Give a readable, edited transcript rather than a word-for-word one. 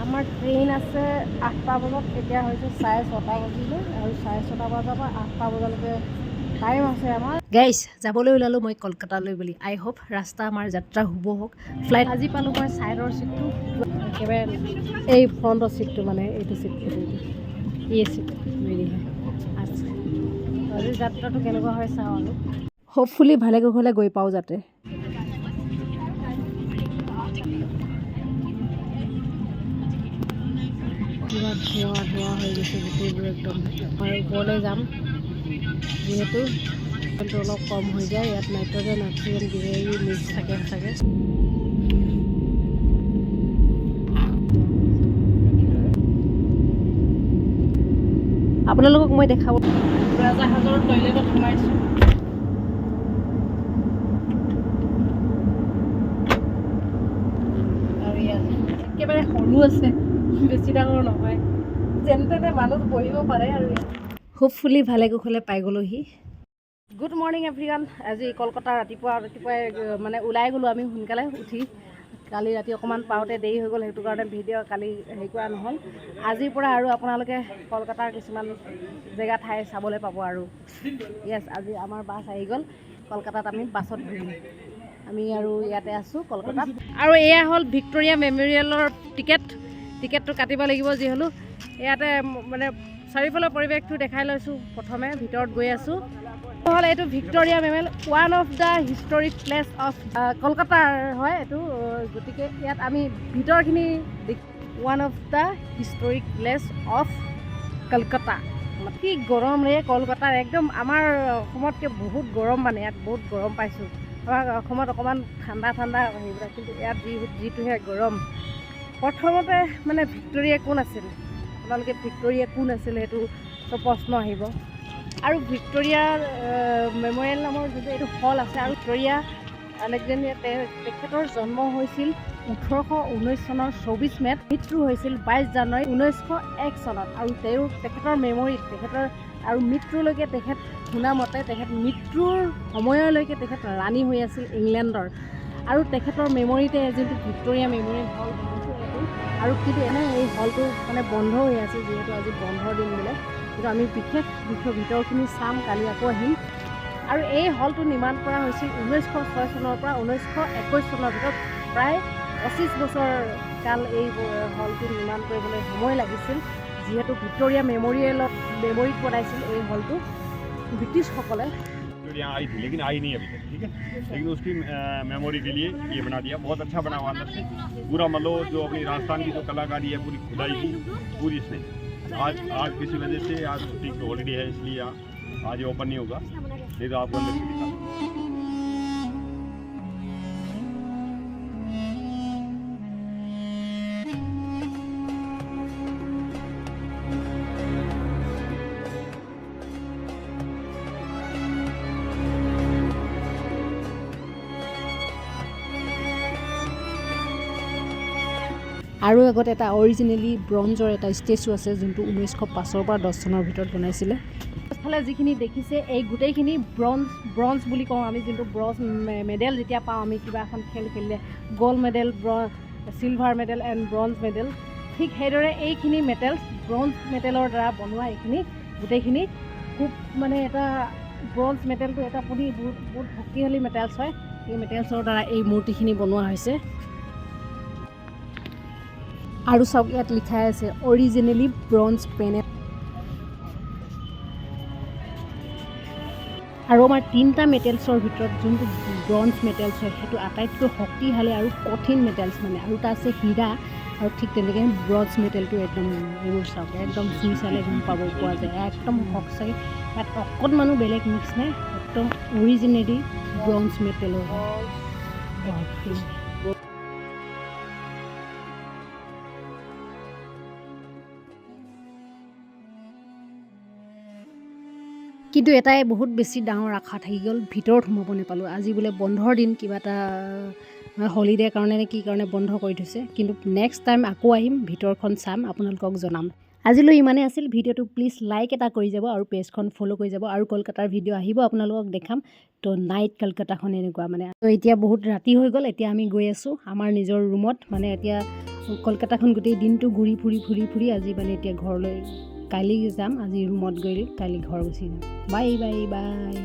আমাৰ ট্ৰেইন আছে 8টা বজাত, এতিয়া হৈছে 6:30 বাজিলে আৰু 6:30 বজাৰ পৰা 8টা বজালৈকে টাইম আছে আমাৰ। গাইজ, যাবলৈ ওলালোঁ মই কলকাতালৈ বুলি। আই হোপ ৰাস্তা আমাৰ যাত্ৰা শুভ হওক। ফ্লাইট আজি পালোঁ মই ছাইডৰ ছিটটো, একেবাৰে এই ফ্ৰণ্টৰ ছিটটো, মানে এইটো ছিট, এই ছিট হেৰি হয়। আচ্ছা, আজি যাত্ৰাটো কেনেকুৱা হয় চাওঁ আৰু। হোপফুলি ভালে কুশলে গৈ পাওঁ যাতে। কিবা ধোঁৱা হৈ গৈছে গোটেইবোৰ একদম। আৰু ওপৰলৈ যাম যিহেতু অলপ কম হৈ যায়, ইয়াত নাইট্ৰজেন অক্সিজেন কিবাকিবি মিক্স থাকে চাগে। আপোনালোকক মই দেখাব, উৰাজাহাজৰ টয়লেটত সোমাইছোঁ। আৰু ইয়াত একেবাৰে সৰু আছে, বেছি ডাঙৰ নহয়, যেন তেনে মানুহ বহিব পাৰে। আৰু হোপফুলি ভালে কুশলে পাই গ'লোহি। Good morning everyone. আজি কলকাতা ৰাতিপুৱাই মানে ওলাই গ'লোঁ আমি সোনকালে উঠি। কালি ৰাতি অকণমান পাওঁতে দেৰি হৈ গ'ল, সেইটো কাৰণে ভিডিঅ' কালি হেৰি কৰা নহ'ল। আজিৰ পৰা আৰু আপোনালোকে কলকাতাৰ কিছুমান জেগা ঠাই চাবলৈ পাব। আৰু য়েছ, আজি আমাৰ বাছ আহি গ'ল, কলকাতাত আমি বাছত ঘূৰিম। আমি আৰু ইয়াতে আছোঁ কলকাতাত। আৰু এয়া হ'ল ভিক্টৰিয়া মেমৰিয়েলৰ টিকেটটো কাটিব লাগিব যি হ'লেও। ইয়াতে মানে চাৰিওফালৰ পৰিৱেশটো দেখাই লৈছোঁ। প্ৰথমে ভিতৰত গৈ আছোঁ। হ'ল এইটো Victoria memorial, one of the historic place of কলকাতাৰ হয় এইটো। গতিকে ইয়াত আমি ভিতৰখিনি one of the historic place of Kolkata. কি গৰম ৰে কলকাতাৰ, একদম আমাৰ অসমতকৈ বহুত গৰম, মানে ইয়াত বহুত গৰম পাইছোঁ। আমাৰ অসমত অকণমান ঠাণ্ডা সেইবিলাক, কিন্তু ইয়াত যিটোহে গৰম। প্ৰথমতে মানে ভিক্টৰিয়া কোন আছিল, আপোনালোকে ভিক্টৰিয়া কোন আছিল সেইটো চব প্ৰশ্ন আহিব। আৰু ভিক্টৰিয়াৰ মেমৰিয়েল নামৰ যিটো এইটো হল আছে। আৰু ভিক্টৰিয়া আলেকজেণ্ডাৰ তেখেতৰ জন্ম হৈছিল 1819 চনৰ 24 মে'ত, মৃত্যু হৈছিল 22 জানুৱাৰী 1901 চনত। আৰু তেখেতৰ মেমৰিত, তেখেতৰ আৰু মৃত্যুলৈকে তেখেত শুনামতে তেখেত মৃত্যুৰ সময়লৈকে তেখেত ৰাণী হৈ আছিল ইংলেণ্ডৰ। আৰু তেখেতৰ মেমৰিতে যোনটো ভিক্টৰিয়া মেমৰিয়েল হল বনাইছে এইটো। আৰু কিন্তু এই হলটো মানে বন্ধ হৈ আছে, যিহেতু আজি বন্ধৰ দিন বোলে। কিন্তু আমি বিশেষ ভিতৰখিনি চাম, কালি আকৌ আহিম। আৰু এই হলটো নিৰ্মাণ কৰা হৈছিল 1906 চনৰ পৰা 1921 চনৰ ভিতৰত। প্ৰায় 25 বছৰ কাল এই হলটো নিৰ্মাণ কৰিবলৈ সময় লাগিছিল, যিহেতু ভিক্টৰিয়া মেমৰিত বনাইছিল এই হলটো ব্ৰিটিছসকলে। यहाँ आई थी लेकिन आई नहीं अभी तक, ठीक है। लेकिन उसकी मेमोरी के लिए ये बना दिया, बहुत अच्छा बना हुआ अंदर से पूरा। मतलब जो अपनी राजस्थान की जो कलाकारी है पूरी खुदाई की पूरी इसने। आज किसी वजह से आज छुट्टी हॉलीडे है, इसलिए आज ये ओपन नहीं होगा, नहीं तो आपको अंदर से दिखा। আৰু আগত এটা অৰিজিনেলি ব্ৰঞ্জৰ এটা ষ্টেচু আছে, যোনটো 1905 পৰা 10 চনৰ ভিতৰত বনাইছিলে। ফালে যিখিনি দেখিছে এই গোটেইখিনি ব্ৰঞ্জ বুলি কওঁ আমি, যোনটো ব্ৰঞ্জ মেডেল যেতিয়া পাওঁ আমি কিবা এখন খেল খেলিলে, gold medal, silver medal and bronze medal, ঠিক সেইদৰে এইখিনি মেটেলছ ব্ৰঞ্জ মেটেলৰ দ্বাৰা বনোৱা। এইখিনি গোটেইখিনি খুব মানে এটা ব্ৰঞ্জ মেটেলটো এটা বহুত শক্তিশালী মেটেলছ হয়। এই মেটেলছৰ দ্বাৰা এই মূৰ্তিখিনি বনোৱা হৈছে। আৰু চাওক, ইয়াত লিখাই আছে অৰিজিনেলি ব্ৰঞ্জ পেনেল। আৰু আমাৰ 3টা মেটেলছৰ ভিতৰত যোনটো ব্ৰঞ্জ মেটেলছ হয় সেইটো আটাইতকৈ শক্তিশালী আৰু কঠিন মেটেলছ মানে। আৰু এটা আছে হীৰা, আৰু ঠিক তেনেকৈ ব্ৰঞ্জ মেটেলটো একদম, এইবোৰ চাওক একদম চুই চালে গম পাব পোৱা যায়, একদম সঁচাকৈ ইয়াত অকণমানো বেলেগ মিক্স নাই, একদম অৰিজিনেলি ব্ৰঞ্জ মেটেলৰ হয়। কিন্তু এটাই বহুত বেছি ডাঙৰ আশা থাকি গ'ল, ভিতৰত সোমাব নাপালোঁ। আজি বোলে বন্ধৰ দিন, কিবা এটা হলিডেৰ কাৰণে নে কি কাৰণে বন্ধ কৰি থৈছে। কিন্তু নেক্সট টাইম আকৌ আহিম, ভিতৰখন চাম, আপোনালোকক জনাম। আজিলৈ ইমানেই আছিল। ভিডিঅ'টো প্লিজ লাইক এটা কৰি যাব আৰু পেজখন ফ'ল' কৰি যাব। আৰু কলকাতাৰ ভিডিঅ' আহিব, আপোনালোকক দেখাম। তো নাইট কলকাতাখন এনেকুৱা মানে। তো এতিয়া বহুত ৰাতি হৈ গ'ল, এতিয়া আমি গৈ আছোঁ আমাৰ নিজৰ ৰুমত। মানে এতিয়া কলকাতাখন গোটেই দিনটো ঘূৰি ফুৰি আজি মানে এতিয়া ঘৰলৈ কালি যাম আজি ৰুমত গৈ কালি ঘৰ গুচি যাম বাই বাই বাই